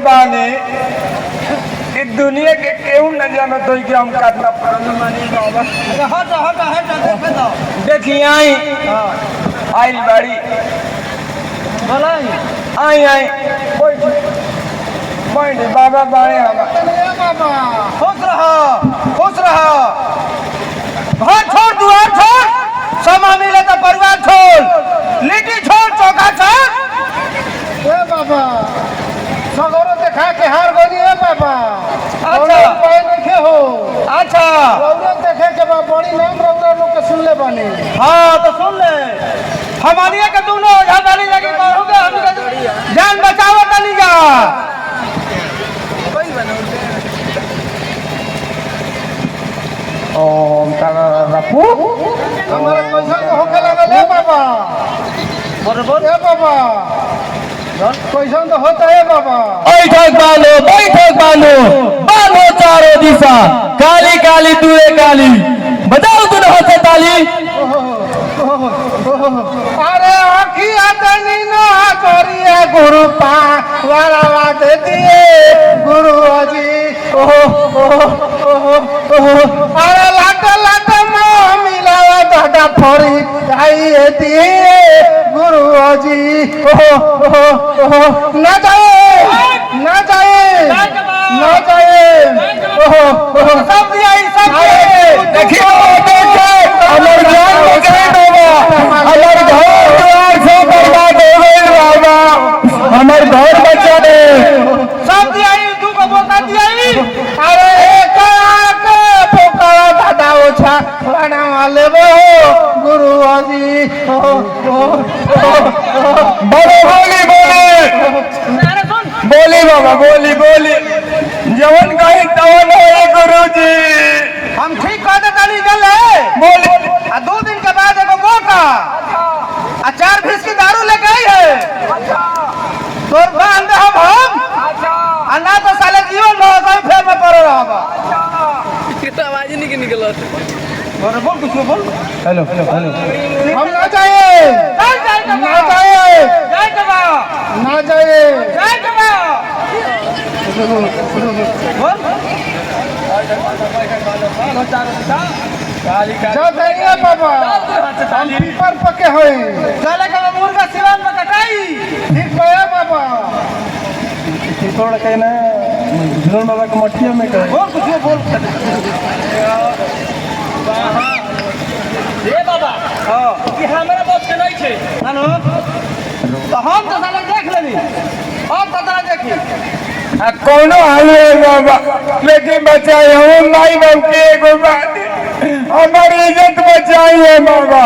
बानी कि दुनिया के केहू न जानत हो कि हम कितना पुराना मानी बाबा। देखिए आई आइल बाड़ी आई आई बैठ बाबा बाड़े बाबा खुश रहो घर छोड़ दुआर छोड़ समा मिले तो परिवार छोड़ लिट्टी छोड़ चौका छोड़ बाबा सगोरो देखा के हार गई है बाबा। अच्छा देखे हो अच्छा देखे के बा बड़ी नाम रौरा लोग के सुन ले बानी। हाँ तो सुन ले हमारी के दोनों ओझा डाली लगी कहोगे हम जान बचाओ तनी जा ओम तारा रपू हमारे पैसा को होके लगल है बाबा। बरोबर ए बाबा पैसा तो होता है बाबा। बैठक बालो बालो चारों दिशा काली काली तूए काली बजाओ तू होते ताली। अरे अखिया तनी ना करिए गुरु पा वाला बात दिए गुरु जी अरे लाट मिलावा दादा फोरी जाइए दिए गुरु जी ना जाए सब दिया सब देखिए हमारे जान बचाए बाबा हमारे घर द्वार से बर्बाद हो गए बाबा हमारे घर बचाए सब दिया तू को बोका दिया अरे पोका दादा ओछा खाना वाले वो गुरु जी बोली बाबा बोली जवन कहीं तवन हो गुरु जी। हम ठीक कह दे ताली गले बोली 2 दिन के बाद एगो मौका 4 भीस की दारू लेके आई है तोर बांध दे हम ना तो साले जीवन में कहीं फेर में पड़े रहबा। कितना आवाज नहीं निकलत बोल कुछ बोल हेलो हम ना जाए बाबा हम पीपर पके हुए साले का मुर्गा सिवान में कटाई ठीक है बाबा। थोड़ा कहना झूलन बाबा के मठिया में कहे बोल कुछ बोल ए बाबा हां कि हमरा बस के नहीं छे हां तो हम तो साले देख लेनी अब तो तोरा देखी कोनो हाल है बाबा लेकिन बचाए हम माई बाप के एगो बात हमारी इज्जत बचाई है बाबा।